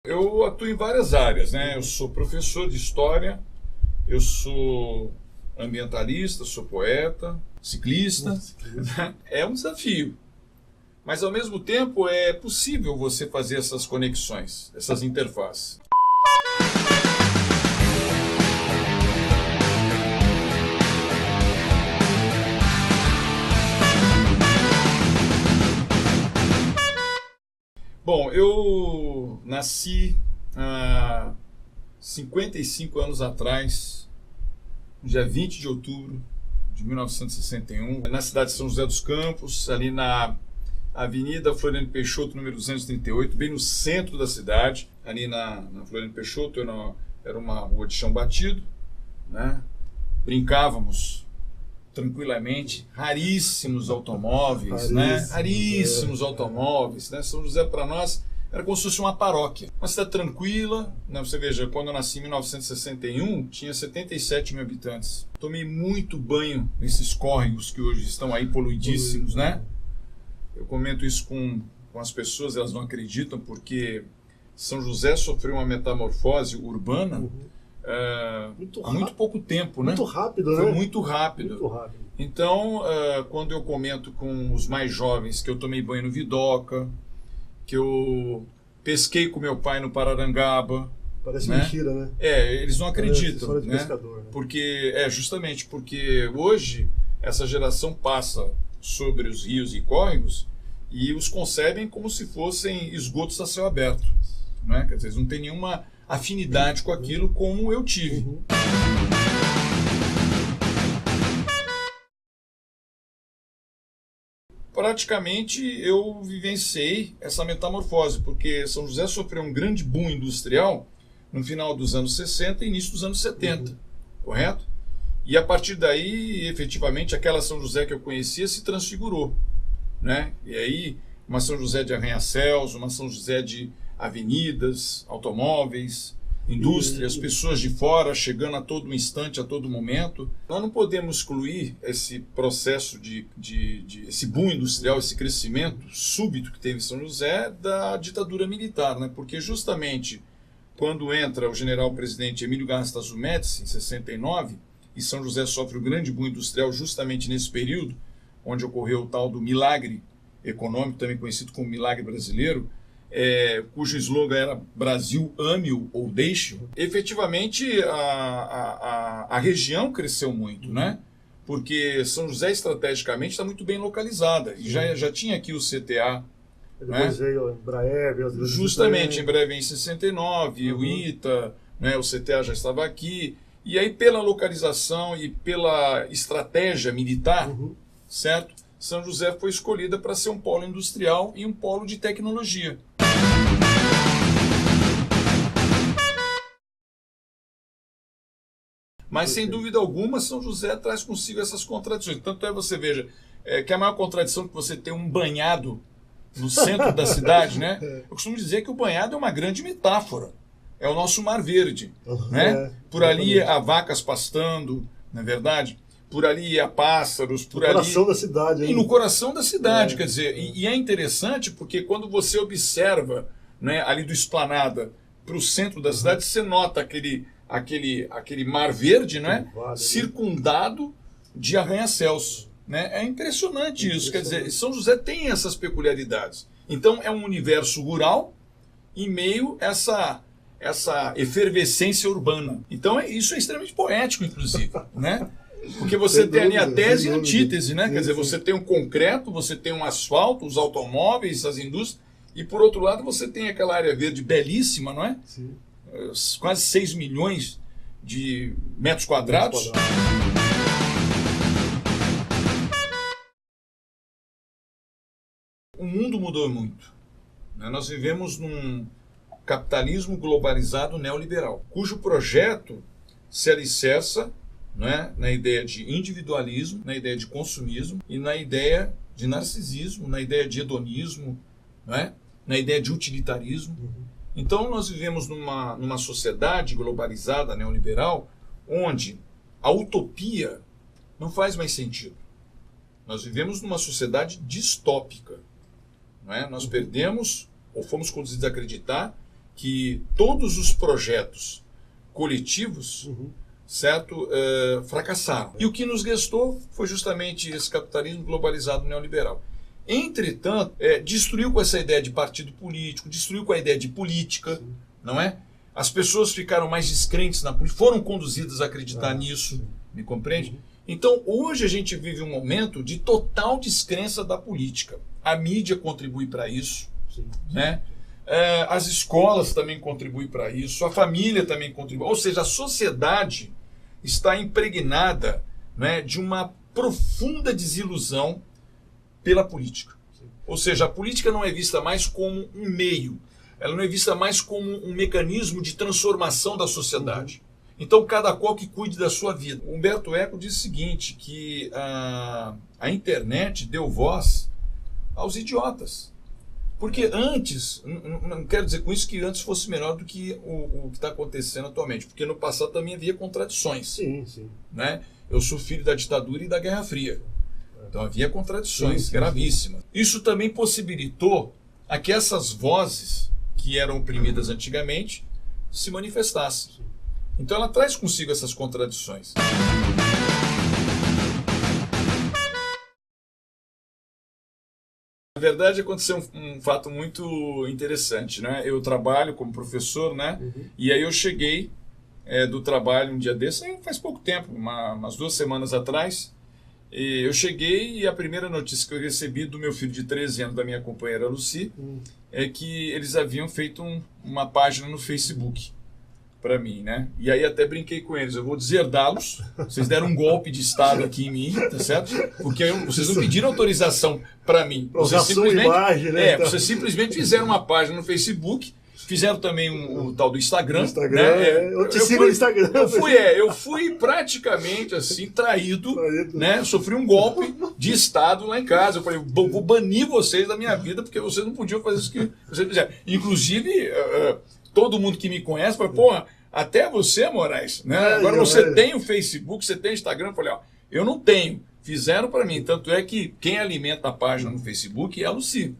Eu atuo em várias áreas, né? Eu sou professor de história, eu sou ambientalista, sou poeta, ciclista. Né? É um desafio, mas ao mesmo tempo é possível você fazer essas conexões, essas interfaces. Bom, eu nasci há 55 anos atrás, no dia 20 de outubro de 1961, na cidade de São José dos Campos, ali na Avenida Floriano Peixoto, número 238, bem no centro da cidade. Ali na Floriano Peixoto era uma rua de chão batido, né? Brincávamos tranquilamente, raríssimos automóveis, né? Raríssimos automóveis, né? São José para nós era como se fosse uma paróquia, uma cidade tranquila, né? Você veja, quando eu nasci em 1961, tinha 77 mil habitantes. Tomei muito banho nesses córregos que hoje estão aí poluidíssimos, né? Eu comento isso com as pessoas, elas não acreditam, porque São José sofreu uma metamorfose urbana há muito pouco tempo, né? Muito rápido, né? Foi muito rápido. Muito rápido. Então, quando eu comento com os mais jovens que eu tomei banho no Vidoca, que eu pesquei com meu pai no Pararangaba... Parece né? mentira, né? Eles não acreditam, de né? pescador, né? Porque, justamente porque hoje essa geração passa sobre os rios e córregos e os concebem como se fossem esgotos a céu aberto, né? Quer dizer, eles não têm nenhuma afinidade com aquilo como eu tive. Praticamente eu vivenciei essa metamorfose, porque São José sofreu um grande boom industrial no final dos anos 60 e início dos anos 70, correto? E a partir daí, efetivamente, aquela São José que eu conhecia se transfigurou, né? E aí, uma São José de arranha-céus, uma São José de avenidas, automóveis, indústrias, pessoas de fora chegando a todo instante, a todo momento. Nós não podemos excluir esse processo esse boom industrial, esse crescimento súbito que teve em São José da ditadura militar, né? Porque justamente quando entra o general-presidente Emílio Garrastazu Médici, em 69, e São José sofre o grande boom industrial justamente nesse período, onde ocorreu o tal do milagre econômico, também conhecido como milagre brasileiro, cujo slogan era Brasil ame-o ou deixe-o. Efetivamente, a região cresceu muito, né? Porque São José estrategicamente está muito bem localizada. E já tinha aqui o CTA. Depois veio a Embraer, justamente, em breve em 69, o ITA, né, o CTA já estava aqui. E aí, pela localização e pela estratégia militar, certo? São José foi escolhida para ser um polo industrial e um polo de tecnologia. Mas, sem dúvida alguma, São José traz consigo essas contradições. Tanto você veja que a maior contradição é que você tem um banhado no centro da cidade, né? Eu costumo dizer que o banhado é uma grande metáfora. É o nosso Mar Verde, né? Por ali há vacas pastando, não é verdade? Por ali há pássaros, por ali... No coração da cidade. E no coração da cidade, quer dizer, e é interessante porque quando você observa, né, ali do Esplanada para o centro da cidade, você nota aquele Mar Verde, né, circundado de arranha-céus. Né? É impressionante isso, quer dizer, São José tem essas peculiaridades. Então é um universo rural em meio a essa efervescência urbana. Então isso é extremamente poético, inclusive, né? Porque você tem ali a tese e a antítese, né? Quer dizer, você tem o concreto, você tem o asfalto, os automóveis, as indústrias, e por outro lado você tem aquela área verde belíssima, não é? Sim. Quase 6 milhões de metros quadrados. O mundo mudou muito, né? Nós vivemos num capitalismo globalizado neoliberal, cujo projeto se alicerça, né, na ideia de individualismo, na ideia de consumismo e na ideia de narcisismo, na ideia de hedonismo, né, na ideia de utilitarismo. Então nós vivemos numa sociedade globalizada neoliberal onde a utopia não faz mais sentido. Nós vivemos numa sociedade distópica. Não é? Nós perdemos, ou fomos conduzidos a acreditar, que todos os projetos coletivos, certo, fracassaram. E o que nos restou foi justamente esse capitalismo globalizado neoliberal. Entretanto, destruiu com essa ideia de partido político, destruiu com a ideia de política, não é? As pessoas ficaram mais descrentes na política, foram conduzidas a acreditar nisso, me compreende? Então, hoje a gente vive um momento de total descrença da política. A mídia contribui para isso, né? As escolas também contribuem para isso, a família também contribui. Ou seja, a sociedade está impregnada, né, de uma profunda desilusão pela política. Ou seja, a política não é vista mais como um meio, ela não é vista mais como um mecanismo de transformação da sociedade. Então, cada qual que cuide da sua vida. Humberto Eco diz o seguinte, que a internet deu voz aos idiotas. Porque antes, não quero dizer com isso que antes fosse melhor do que o que está acontecendo atualmente, porque no passado também havia contradições. Sim, sim. Né? Eu sou filho da ditadura e da Guerra Fria. Então havia contradições gravíssimas. Isso também possibilitou a que essas vozes que eram oprimidas antigamente se manifestassem. Então ela traz consigo essas contradições. Na verdade, aconteceu um fato muito interessante, né? Eu trabalho como professor, né? E aí eu cheguei do trabalho um dia desse, faz pouco tempo, umas 2 semanas atrás. E eu cheguei e a primeira notícia que eu recebi do meu filho de 13 anos, da minha companheira Lucy, é que eles haviam feito uma página no Facebook para mim, né? E aí até brinquei com eles, eu vou deserdá-los, vocês deram um golpe de Estado aqui em mim, tá certo? Porque vocês não pediram autorização para mim. Vocês simplesmente, imagem, né? Vocês simplesmente fizeram uma página no Facebook, fizeram também o tal do Instagram. Né? Eu te sigo no Instagram. Eu fui praticamente assim, traído. Né? Sofri um golpe de Estado lá em casa. Eu falei, vou banir vocês da minha vida, porque vocês não podiam fazer isso que vocês fizeram. Inclusive, todo mundo que me conhece fala, porra, até você, Moraes, né? Agora você tem o Facebook, você tem o Instagram. Eu falei, eu não tenho. Fizeram para mim. Tanto é que quem alimenta a página no Facebook é a Lucy.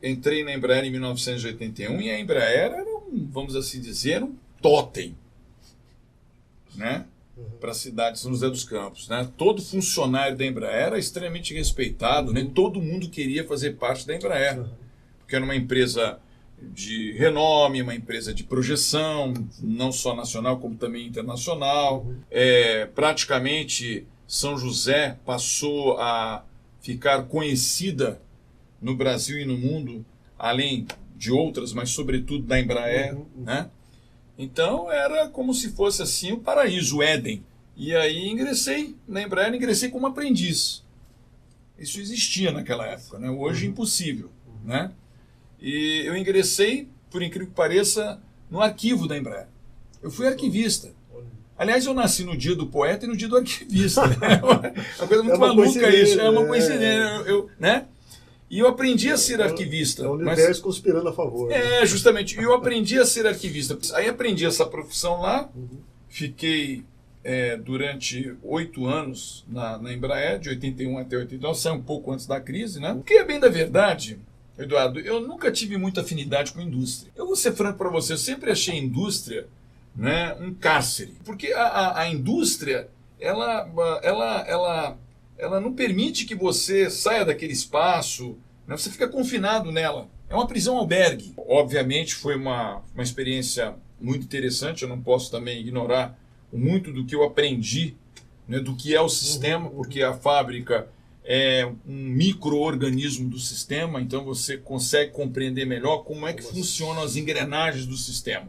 Entrei na Embraer em 1981 e a Embraer era, vamos assim dizer, um totem, né? Para a cidade de São José dos Campos, né? Todo funcionário da Embraer era extremamente respeitado, né? Todo mundo queria fazer parte da Embraer, porque era uma empresa de renome, uma empresa de projeção, não só nacional como também internacional. Praticamente São José passou a ficar conhecida no Brasil e no mundo, além de outras, mas sobretudo da Embraer, né? Então era como se fosse assim o paraíso, o Éden. E aí ingressei na Embraer, ingressei como aprendiz. Isso existia naquela época, né? Hoje impossível, né? E eu ingressei, por incrível que pareça, no arquivo da Embraer. Eu fui arquivista. Aliás, eu nasci no dia do poeta e no dia do arquivista. É uma coisa muito maluca isso. É uma coincidência, né? E eu aprendi a ser arquivista. É o universo conspirando a favor. Justamente. E eu aprendi a ser arquivista. Aí aprendi essa profissão lá. Fiquei durante 8 anos na Embraer, de 81 até 89. Saí um pouco antes da crise, né? O que é bem da verdade, Eduardo, eu nunca tive muita afinidade com a indústria. Eu vou ser franco para você, eu sempre achei a indústria, né, um cárcere. Porque a indústria, ela não permite que você saia daquele espaço, né? Você fica confinado nela. É uma prisão albergue. Obviamente foi uma experiência muito interessante, eu não posso também ignorar muito do que eu aprendi, né, do que é o sistema, porque a fábrica é um micro-organismo do sistema, então você consegue compreender melhor como é que funcionam as engrenagens do sistema.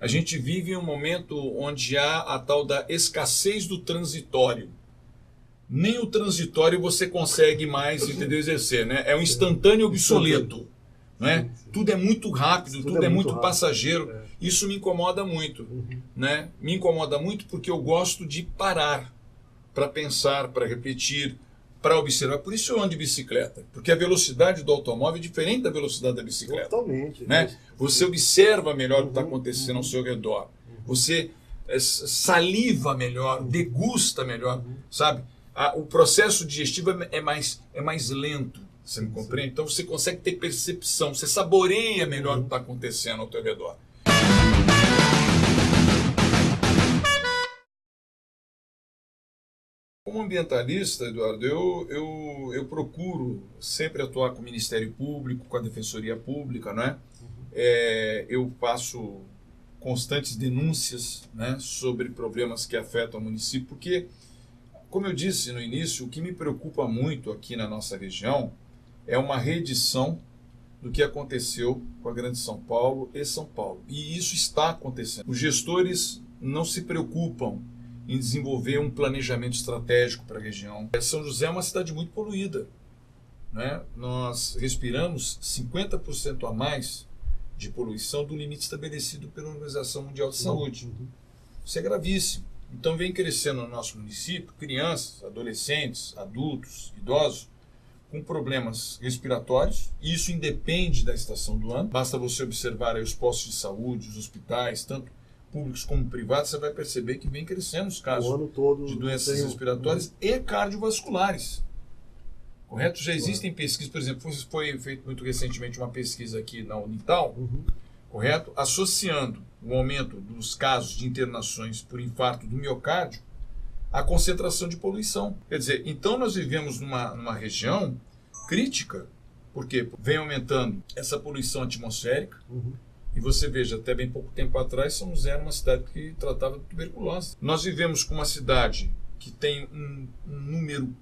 A gente vive em um momento onde há a tal da escassez do transitório. Nem o transitório você consegue mais, entendeu, exercer, né? É um instantâneo obsoleto, né? Tudo é muito rápido, tudo é muito passageiro. Isso me incomoda muito, né? Me incomoda muito porque eu gosto de parar para pensar, para refletir, para observar. Por isso eu ando de bicicleta, porque a velocidade do automóvel é diferente da velocidade da bicicleta. Totalmente. Né? Você observa melhor o que está acontecendo ao seu redor. Você saliva melhor, degusta melhor, sabe? O processo digestivo é mais lento, você me compreende? Então você consegue ter percepção, você saboreia melhor o que está acontecendo ao teu redor. Como ambientalista, Eduardo, eu procuro sempre atuar com o Ministério Público, com a Defensoria Pública, né? Eu faço constantes denúncias, né, sobre problemas que afetam o município, porque, como eu disse no início, o que me preocupa muito aqui na nossa região é uma reedição do que aconteceu com a Grande São Paulo e São Paulo. E isso está acontecendo. Os gestores não se preocupam em desenvolver um planejamento estratégico para a região. São José é uma cidade muito poluída, né? Nós respiramos 50% a mais de poluição do limite estabelecido pela Organização Mundial de Saúde. Isso é gravíssimo. Então vem crescendo no nosso município crianças, adolescentes, adultos, idosos com problemas respiratórios, e isso independe da estação do ano. Basta você observar aí os postos de saúde, os hospitais, tanto públicos como privados, você vai perceber que vem crescendo os casos de doenças respiratórias e cardiovasculares. Correto? Já existem pesquisas, por exemplo, foi feita muito recentemente uma pesquisa aqui na Unital, correto? Associando o aumento dos casos de internações por infarto do miocárdio à concentração de poluição. Quer dizer, então nós vivemos numa região crítica, porque vem aumentando essa poluição atmosférica. E você veja, até bem pouco tempo atrás, São José era uma cidade que tratava de tuberculose. Nós vivemos com uma cidade que tem um número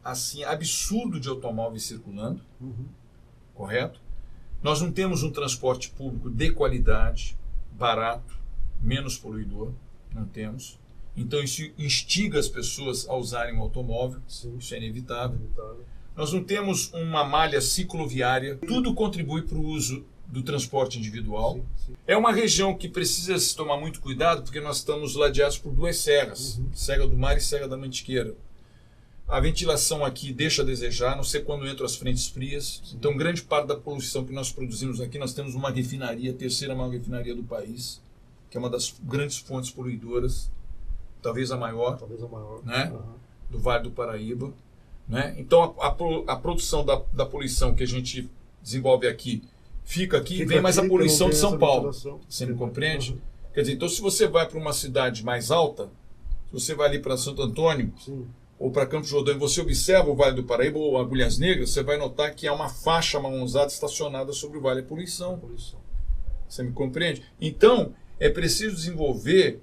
assim absurdo de automóveis circulando, correto? Nós não temos um transporte público de qualidade, barato, menos poluidor, não temos. Então isso instiga as pessoas a usarem o automóvel, isso é inevitável. Nós não temos uma malha cicloviária, tudo contribui para o uso do transporte individual. É uma região que precisa se tomar muito cuidado, porque nós estamos ladeados por duas serras, Serra do Mar e Serra da Mantiqueira. A ventilação aqui deixa a desejar, não sei quando entram as frentes frias. Então, grande parte da poluição que nós produzimos aqui, nós temos uma refinaria, a terceira maior refinaria do país, que é uma das grandes fontes poluidoras, talvez a maior, né? Do Vale do Paraíba. Né? Então, a produção da poluição que a gente desenvolve aqui, fica aqui, vem mais a poluição de São Paulo. Você me compreende? Quer dizer, então se você vai para uma cidade mais alta, se você vai ali para Santo Antônio, ou para Campos Jordão, e você observa o Vale do Paraíba ou Agulhas Negras, você vai notar que há uma faixa marronzada estacionada sobre o Vale da Poluição. Você me compreende? Então, é preciso desenvolver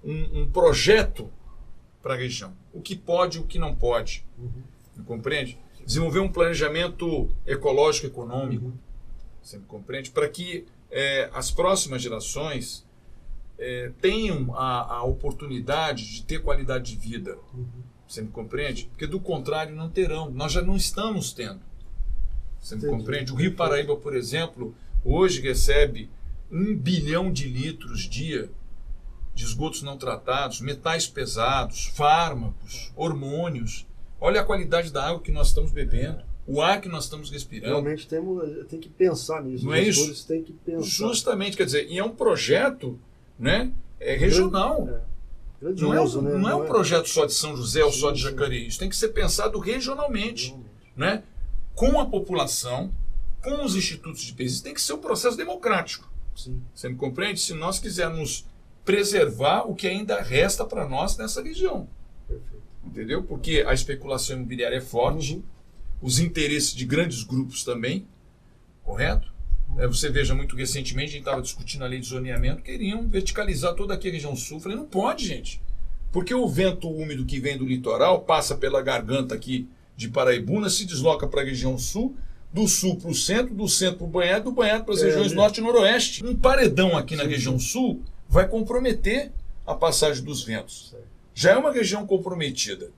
um projeto para a região. O que pode e o que não pode. Me compreende? Desenvolver um planejamento ecológico econômico. Você me compreende? Para que as próximas gerações tenham a oportunidade de ter qualidade de vida. Você me compreende? Porque do contrário não terão. Nós já não estamos tendo. Você me compreende? O Rio Paraíba, por exemplo, hoje recebe 1 bilhão de litros dia de esgotos não tratados, metais pesados, fármacos, hormônios. Olha a qualidade da água que nós estamos bebendo. O ar que nós estamos respirando. Realmente tem que pensar nisso. Não é isso? Tem que pensar. Justamente, quer dizer, e é um projeto, né, regional. Não é um projeto só de São José ou só de Jacareí. Isso tem que ser pensado regionalmente. Né? Com a população, com os institutos de pesquisa. Tem que ser um processo democrático. Você me compreende? Se nós quisermos preservar o que ainda resta para nós nessa região. Entendeu? Porque a especulação imobiliária é forte. Os interesses de grandes grupos também, correto? Você veja, muito recentemente, a gente estava discutindo a lei de zoneamento, queriam verticalizar toda aqui a região sul. Falei, não pode, gente. Porque o vento úmido que vem do litoral passa pela garganta aqui de Paraibuna, se desloca para a região sul, do sul para o centro, do centro para o banhado, do banhado para as regiões norte e noroeste. Um paredão aqui na região sul vai comprometer a passagem dos ventos. Já é uma região comprometida.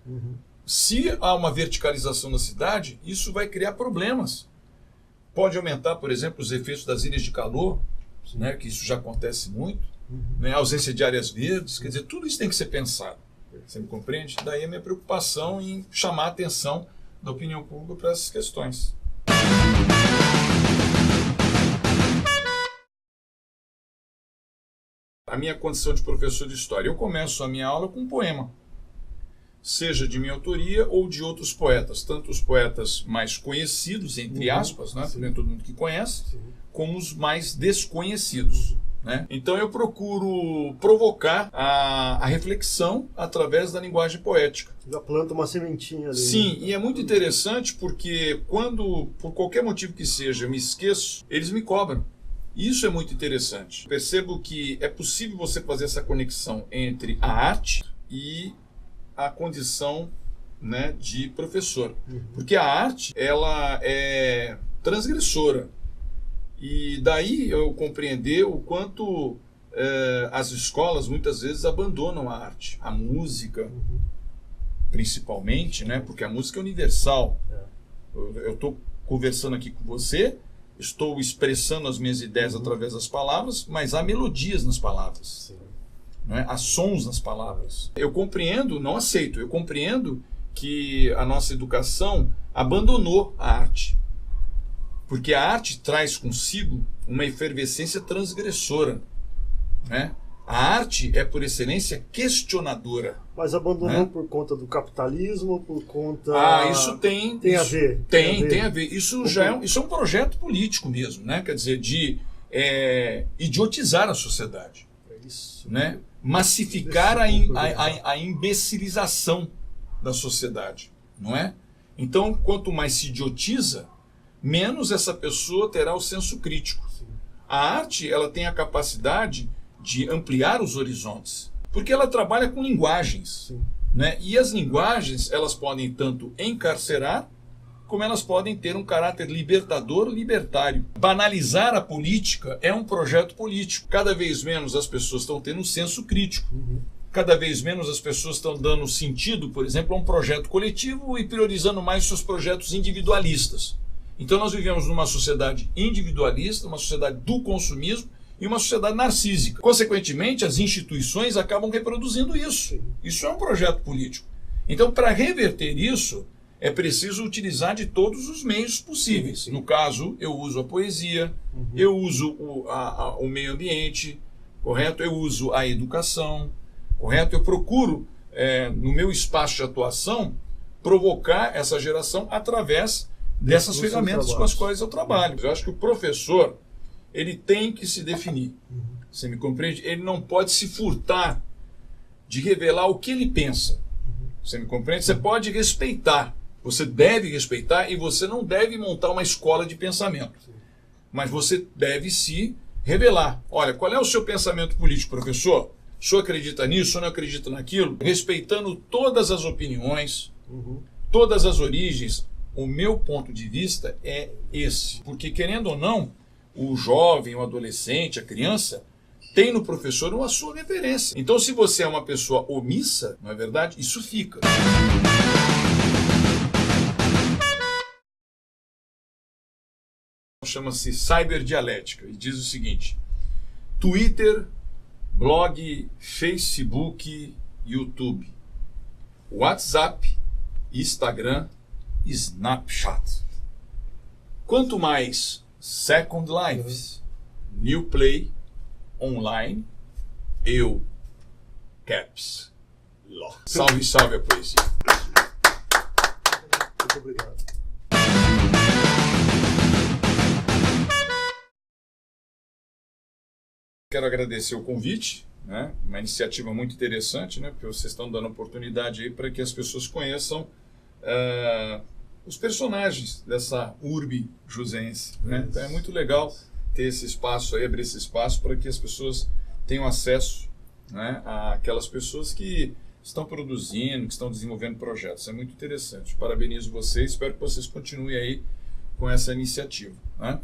Se há uma verticalização da cidade, isso vai criar problemas. Pode aumentar, por exemplo, os efeitos das ilhas de calor, né, que isso já acontece muito, né, a ausência de áreas verdes, quer dizer, tudo isso tem que ser pensado. Você me compreende? Daí a minha preocupação em chamar a atenção da opinião pública para essas questões. a minha condição de professor de história? Eu começo a minha aula com um poema, seja de minha autoria ou de outros poetas, tanto os poetas mais conhecidos, entre aspas, né, porque não é todo mundo que conhece, como os mais desconhecidos. Né? Então eu procuro provocar a reflexão através da linguagem poética. Já planta uma sementinha ali. Sim, e é muito interessante porque quando, por qualquer motivo que seja, eu me esqueço, eles me cobram. Isso é muito interessante. Percebo que é possível você fazer essa conexão entre a arte e a condição, né, de professor. Porque a arte, ela é transgressora. E daí eu compreender o quanto as escolas muitas vezes abandonam a arte, a música, principalmente, né, porque a música é universal. Eu estou conversando aqui com você, estou expressando as minhas ideias através das palavras, mas há melodias nas palavras. Né? Há sons nas palavras. Eu compreendo, não aceito, eu compreendo que a nossa educação abandonou a arte. Porque a arte traz consigo uma efervescência transgressora. Né? A arte é, por excelência, questionadora. Mas abandonou, né, por conta do capitalismo, por conta... Isso tem... Tem a ver. Tem a ver. Isso é um projeto político mesmo, né? Quer dizer, de idiotizar a sociedade. Isso. Né? Massificar a imbecilização da sociedade, não é? Então, quanto mais se idiotiza, menos essa pessoa terá o senso crítico. Sim. A arte, ela tem a capacidade de ampliar os horizontes, porque ela trabalha com linguagens, né? E as linguagens, elas podem tanto encarcerar, como elas podem ter um caráter libertador, libertário. Banalizar a política é um projeto político. Cada vez menos as pessoas estão tendo um senso crítico. Cada vez menos as pessoas estão dando sentido, por exemplo, a um projeto coletivo e priorizando mais os seus projetos individualistas. Então nós vivemos numa sociedade individualista, uma sociedade do consumismo e uma sociedade narcísica. Consequentemente, as instituições acabam reproduzindo isso. Isso é um projeto político. Então, para reverter isso, é preciso utilizar de todos os meios possíveis. No caso, eu uso a poesia, eu uso o meio ambiente, correto? Eu uso a educação, correto? Eu procuro, no meu espaço de atuação, provocar essa geração através dessas ferramentas com as quais eu trabalho. Eu acho que o professor, ele tem que se definir. Você me compreende? Ele não pode se furtar de revelar o que ele pensa. Você me compreende? Você pode respeitar. Você deve respeitar e você não deve montar uma escola de pensamento. Mas você deve se revelar. Olha, qual é o seu pensamento político, professor? O senhor acredita nisso, o senhor não acredita naquilo? Respeitando todas as opiniões, todas as origens. O meu ponto de vista é esse. Porque, querendo ou não, o jovem, o adolescente, a criança, tem no professor uma sua referência. Então, se você é uma pessoa omissa, não é verdade? Isso fica. Chama-se cyberdialética e diz o seguinte: Twitter, blog, Facebook, YouTube, WhatsApp, Instagram, Snapchat. Quanto mais Second Lives, New Play, Online, eu, Caps, Lock. Salve, salve a poesia. Muito obrigado. Quero agradecer o convite, né? Uma iniciativa muito interessante, né? Porque vocês estão dando oportunidade aí para que as pessoas conheçam os personagens dessa urbe jusense, né? Então é muito legal ter esse espaço aí, abrir esse espaço para que as pessoas tenham acesso, né, àquelas pessoas que estão produzindo, que estão desenvolvendo projetos. É muito interessante. Parabenizo vocês, espero que vocês continuem aí com essa iniciativa, né?